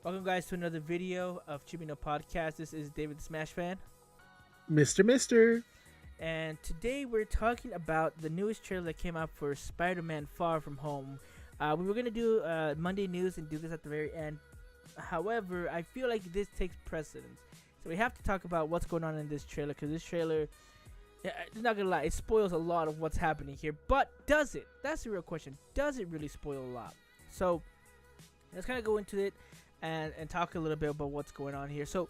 Welcome, guys, to another video of Chibi Podcast. This is David the Smash Fan, Mister. and today we're talking about the newest trailer that came out for Spider-Man: Far From Home. We were gonna do Monday news and do this at the very end. However, I feel like this takes precedence, so we have to talk about what's going on in this trailer because this trailer, yeah, I'm not gonna lie, it spoils a lot of what's happening here. But does it? That's the real question. Does it really spoil a lot? So let's kind of go into it and talk a little bit about what's going on here. So,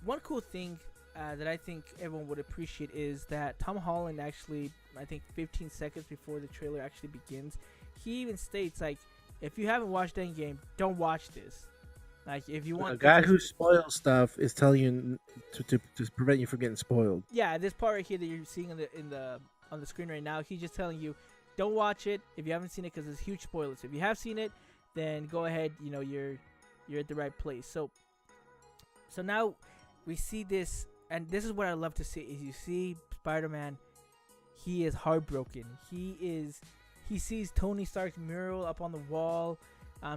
one cool thing that I think everyone would appreciate is that Tom Holland actually, I think 15 seconds before the trailer actually begins, he even states like, if you haven't watched Endgame, don't watch this. Like, if you A want, guy because who spoils stuff is telling you to prevent you from getting spoiled. yeah, this part right here that you're seeing in the on the screen right now, he's just telling you, don't watch it if you haven't seen it because it's huge spoilers. If you have seen it, then go ahead. You know, you're at the right place. So now we see this, and this is what I love to see: is you see Spider-Man. He is heartbroken. He sees Tony Stark's mural up on the wall.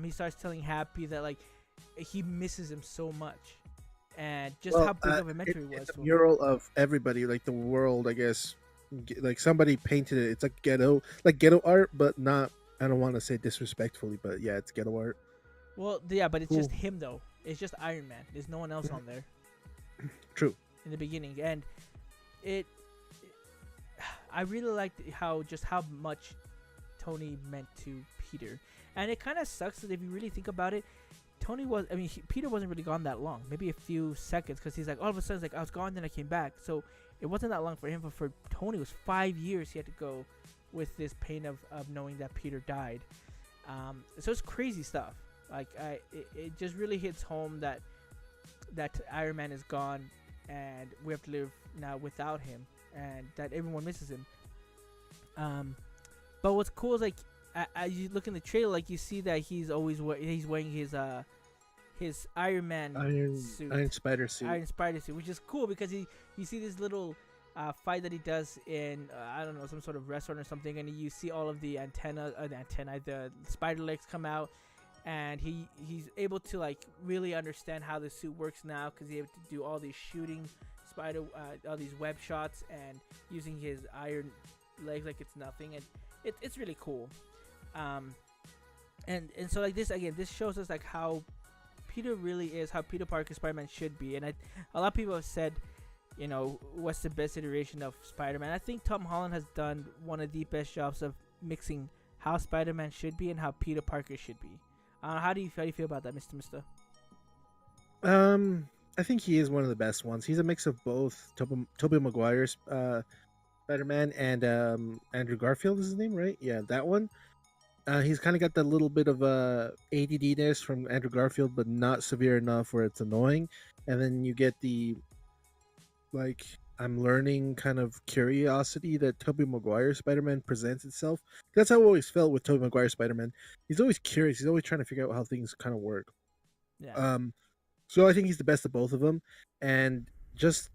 He starts telling Happy that like he misses him so much, and just how big of a mentor he was It's a to him. mural of everybody, like the world, I guess. Like somebody painted it. It's like ghetto art, but not. I don't want to say disrespectfully, but yeah, it's ghetto art. Well, yeah, but it's Cool. just him though. It's just Iron Man. There's no one else on there True. in the beginning, and it. I really liked how much Tony meant to Peter, and it kind of sucks that if you really think about it, Peter wasn't really gone that long, maybe a few seconds, because he's like all of a sudden like I was gone, then I came back, so it wasn't that long for him. But for Tony, it was 5 years he had to go with this pain of knowing that Peter died. So it's crazy stuff. Like it just really hits home that Iron Man is gone, and we have to live now without him, and that everyone misses him. But what's cool is like as you look in the trailer, like you see that he's wearing his Iron Man suit, Iron Spider suit. Iron Spider suit, which is cool because you see this little fight that he does in I don't know, some sort of restaurant or something, and you see all of the spider legs come out, and he's able to like really understand how the suit works now because he's able to do all these shooting all these web shots and using his iron legs like it's nothing, and it's really cool. And so like this shows us like how Peter really is, how Peter Parker Spider-Man should be, and a lot of people have said, you know, what's the best iteration of Spider-Man. I think Tom Holland has done one of the best jobs of mixing how Spider-Man should be and how Peter Parker should be. How do you feel about that, Mister? I think he is one of the best ones. He's a mix of both Tobey Maguire's Spider-Man and Andrew Garfield is his name, right? Yeah, that one. He's kind of got that little bit of ADD-ness from Andrew Garfield, but not severe enough where it's annoying. And then you get the like I'm learning kind of curiosity that Tobey Maguire Spider-Man presents itself. That's how I always felt with Tobey Maguire Spider-Man. He's always curious. He's always trying to figure out how things kind of work. Yeah. Um, so I think he's the best of both of them, and just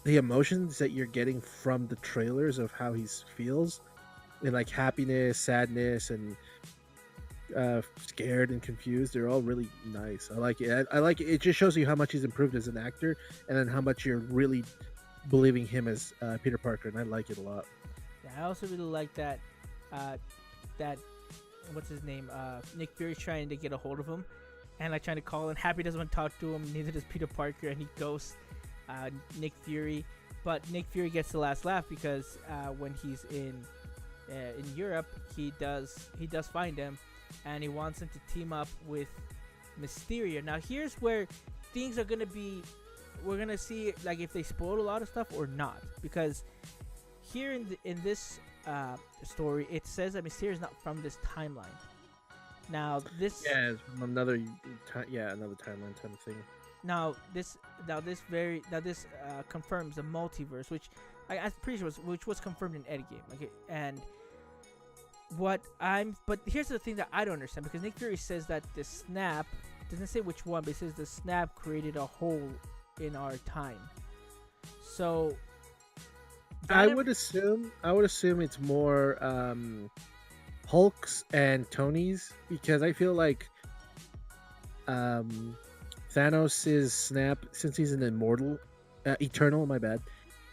the emotions that you're getting from the trailers of how he feels, and like happiness, sadness, and scared and confused. They're all really nice. I like it. I like it. It just shows you how much he's improved as an actor, and then how much you're really believing him as Peter Parker. And I like it a lot. Yeah, I also really like that what's his name? Nick Fury's trying to get a hold of him, and like trying to call, and Happy doesn't want to talk to him. Neither does Peter Parker, and he ghosts Nick Fury. But Nick Fury gets the last laugh because when he's in Europe, he does find him, and he wants him to team up with Mysterio. Now here's where things are gonna be. We're gonna see like if they spoil a lot of stuff or not, because here in this story it says that Mysterio is not from this timeline. Now this Yeah, it's from another timeline kind of thing. now this confirms the multiverse, which I'm pretty sure was confirmed in Endgame. Like and but here's the thing that I don't understand, because Nick Fury says that the snap doesn't say which one, but it says the snap created a hole in our time. So I that would assume it's more Hulk's and Tony's, because I feel like um, Thanos' snap, since he's an immortal, eternal. My bad.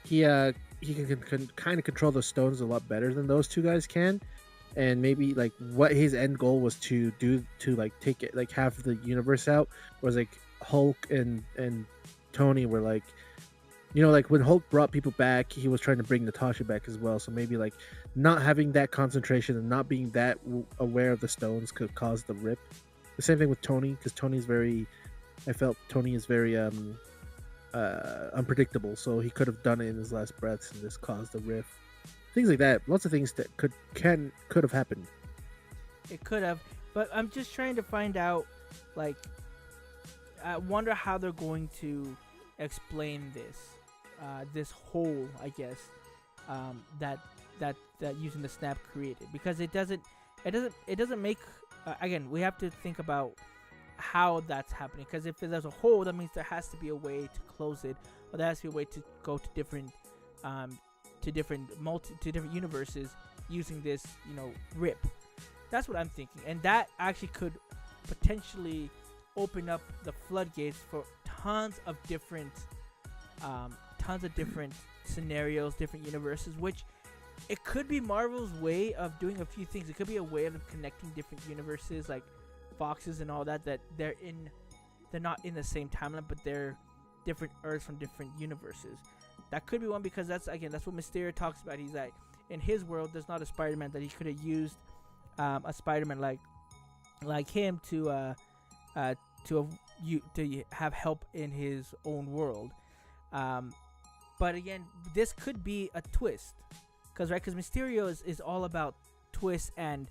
He uh he can kind of control the stones a lot better than those two guys can. And maybe like what his end goal was to do to like take it like half the universe out was like Hulk and Tony were like, like when Hulk brought people back, he was trying to bring Natasha back as well. So maybe like not having that concentration and not being that aware of the stones could cause the rip. The same thing with Tony, because Tony's very. I felt Tony is very unpredictable, so he could have done it in his last breaths and this caused a rift. Things like that. Lots of things that could have happened. It could have, but I'm just trying to find out. Like, I wonder how they're going to explain this hole, I guess, that using the snap created, because it doesn't make. Again, we have to think about how that's happening, because if there's a hole, that means there has to be a way to close it, or there has to be a way to go to different different universes using this rip. That's what I'm thinking, and that actually could potentially open up the floodgates for tons of different scenarios, different universes, which it could be Marvel's way of doing a few things. It could be a way of connecting different universes, like Foxes and all that they're not in the same timeline, but they're different Earths from different universes. That could be one, because that's what Mysterio talks about. He's like, in his world, there's not a Spider-Man that he could have used a Spider-Man like him to have help in his own world. But again, this could be a twist, because Mysterio is all about twists and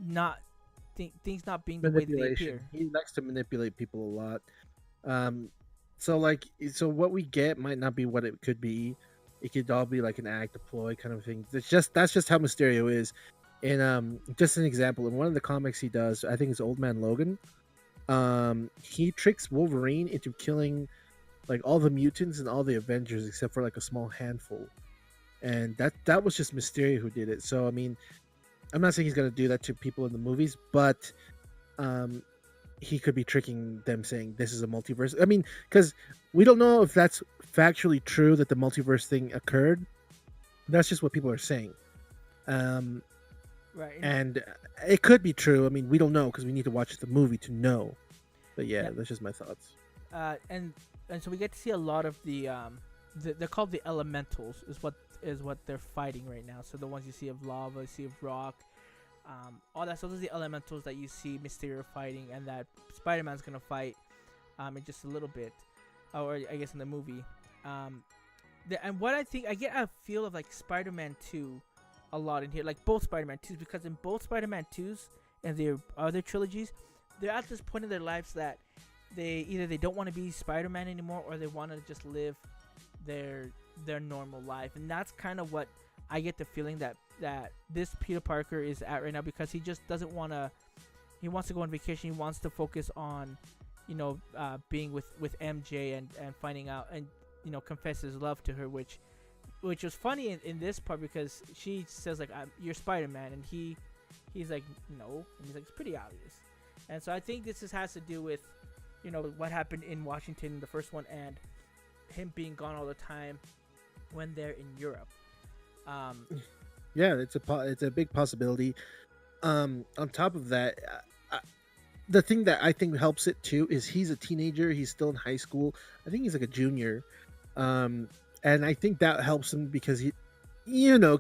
not things not being the way that they appear. He likes to manipulate people a lot. So what we get might not be what it could be. It could all be like an act, a ploy kind of thing. That's just how Mysterio is. And just an example, in one of the comics he does, I think it's Old Man Logan. He tricks Wolverine into killing like all the mutants and all the Avengers except for like a small handful. And that was just Mysterio who did it. So I mean, I'm not saying he's gonna do that to people in the movies, but he could be tricking them, saying this is a multiverse. I mean, because we don't know if that's factually true that the multiverse thing occurred. That's just what people are saying. Right. And it could be true. I mean, we don't know because we need to watch the movie to know. But yeah, that's just my thoughts. And so we get to see a lot of they're called the elementals, is what they're fighting right now. So the ones you see of lava, you see of rock, all that. So those are the elementals that you see Mysterio fighting, and that Spider-Man's gonna fight in just a little bit, or I guess in the movie. And what I think, I get a feel of like Spider-Man 2 a lot in here, like both Spider-Man 2s, because in both Spider-Man 2s and their other trilogies, they're at this point in their lives that they don't want to be Spider-Man anymore, or they want to just live their normal life. And that's kind of what I get the feeling that this Peter Parker is at right now, because he just doesn't want to. He wants to go on vacation. He wants to focus on, being with MJ and finding out and confess his love to her, which was funny in this part, because she says like, "You're Spider-Man," and he's like, "No," and he's like, "It's pretty obvious." And so I think this has to do with what happened in Washington in the first one, and him being gone all the time when they're in Europe. Yeah, it's a big possibility. On top of that, the thing that I think helps it too is he's a teenager. He's still in high school. I think he's like a junior, and I think that helps him because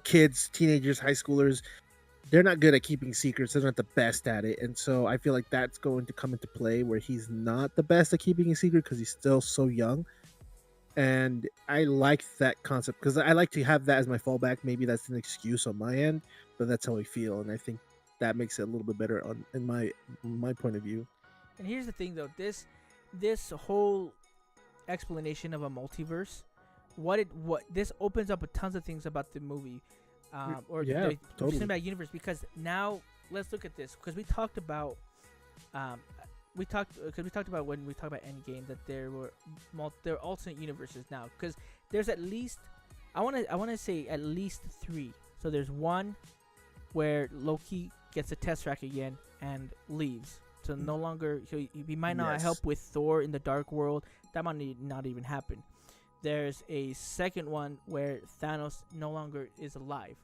kids, teenagers, high schoolers, they're not good at keeping secrets. They're not the best at it, and so I feel like that's going to come into play where he's not the best at keeping a secret because he's still so young. And I like that concept because I like to have that as my fallback. Maybe that's an excuse on my end, but that's how I feel, and I think that makes it a little bit better in my point of view. And here's the thing, though: this whole explanation of a multiverse, what this opens up a tons of things about the movie, or the totally. cinematic universe. Because now let's look at this, because we talked about when we talked about Endgame, that there were alternate universes now, because there's at least I want to say at least 3. So there's one where Loki gets a Tesseract again and leaves. So no longer he might not Yes. help with Thor in the Dark World. That might not even happen. There's a second one where Thanos no longer is alive,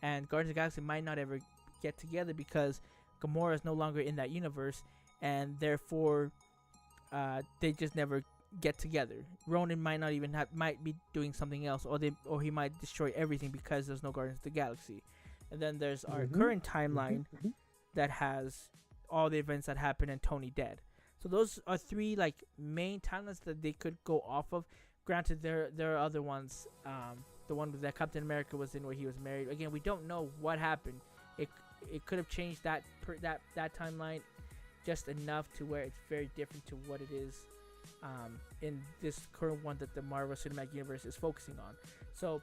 and Guardians of the Galaxy might not ever get together because Gamora is no longer in that universe, and therefore they just never get together. Ronan might not even might be doing something else, or he might destroy everything because there's no Guardians of the Galaxy. And then there's our current timeline that has all the events that happened and Tony dead. So those are three like main timelines that they could go off of. Granted, there are other ones. The one that Captain America was in where he was married. Again, we don't know what happened. It could have changed that timeline just enough to where it's very different to what it is in this current one that the Marvel Cinematic Universe is focusing on. So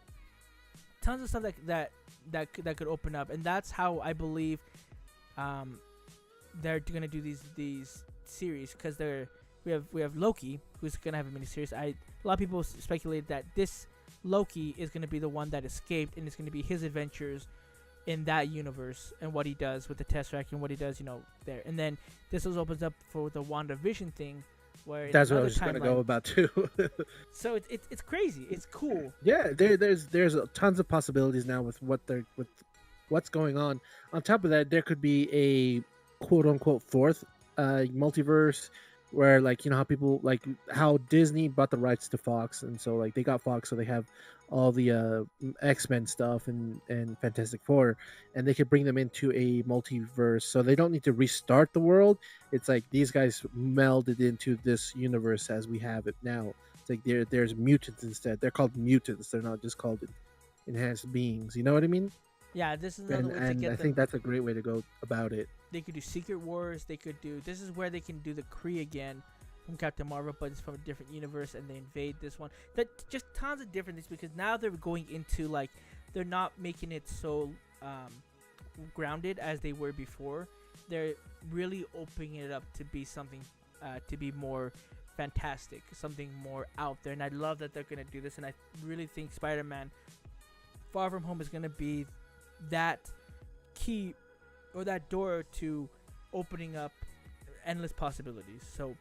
tons of stuff that could open up, and that's how I believe they're gonna do these series, because we have Loki, who's gonna have a miniseries. A lot of people speculate that this Loki is gonna be the one that escaped, and it's gonna be his adventures in that universe and what he does with the Tesseract and what he does, there. And then this also opens up for the WandaVision thing, where that's what I was just gonna go about too. So it's crazy. It's cool. Yeah, there's tons of possibilities now with what's going on. On top of that, there could be a quote unquote fourth multiverse, where like how people like how Disney bought the rights to Fox, and so like they got Fox, so they have all the X-Men stuff and Fantastic Four, and they could bring them into a multiverse, so they don't need to restart the world. It's like these guys melded into this universe as we have it now. It's like there's mutants instead. They're called mutants. They're not just called enhanced beings. You know what I mean? Yeah, this is another way to get I think that's a great way to go about it. They could do Secret Wars. They could do. This is where they can do the Kree again from Captain Marvel, but it's from a different universe, and they invade this one. That just tons of different things, because now they're going into like they're not making it so grounded as they were before. They're really opening it up to be something to be more fantastic, something more out there, and I love that they're gonna do this. And I really think Spider-Man Far From Home is gonna be that key or that door to opening up endless possibilities. So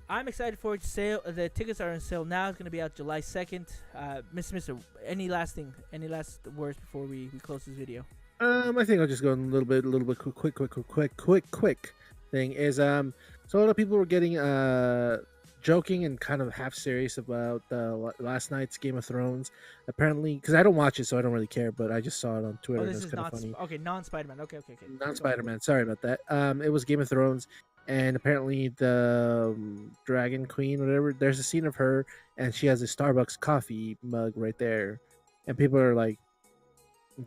I'm excited for it. Sale. The tickets are on sale now. It's gonna be out July 2nd. Mr. Any last words before we close this video? I think I'll just go in a little bit quick thing is so a lot of people were getting joking and kind of half serious about last night's Game of Thrones. Apparently, because I don't watch it, so I don't really care. But I just saw it on Twitter. This and is kind not of funny. okay. Non-Spider-Man. Okay. Non-Spider-Man. Sorry about that. It was Game of Thrones, and apparently the Dragon Queen, whatever. There's a scene of her, and she has a Starbucks coffee mug right there, and people are like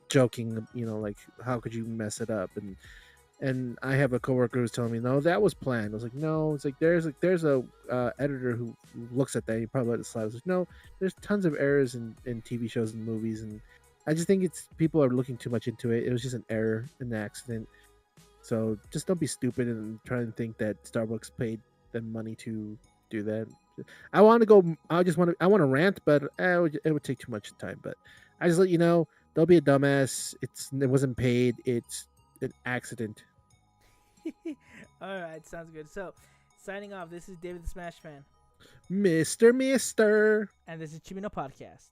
joking, like how could you mess it up? And I have a coworker who's telling me, no, that was planned. I was like, no. It's like there's a editor who looks at that. He probably let it slide. I was like, no, there's tons of errors in TV shows and movies, and I just think it's people are looking too much into it. It was just an error, an accident. So just don't be stupid and try and think that Starbucks paid them money to do that. I want to go. I want to rant, but it would take too much time. But I just let you know, don't be a dumbass. It wasn't paid. It's an accident. All right, sounds good. So, signing off. This is David the Smash Fan, Mister. and this is Chibi no Podcast.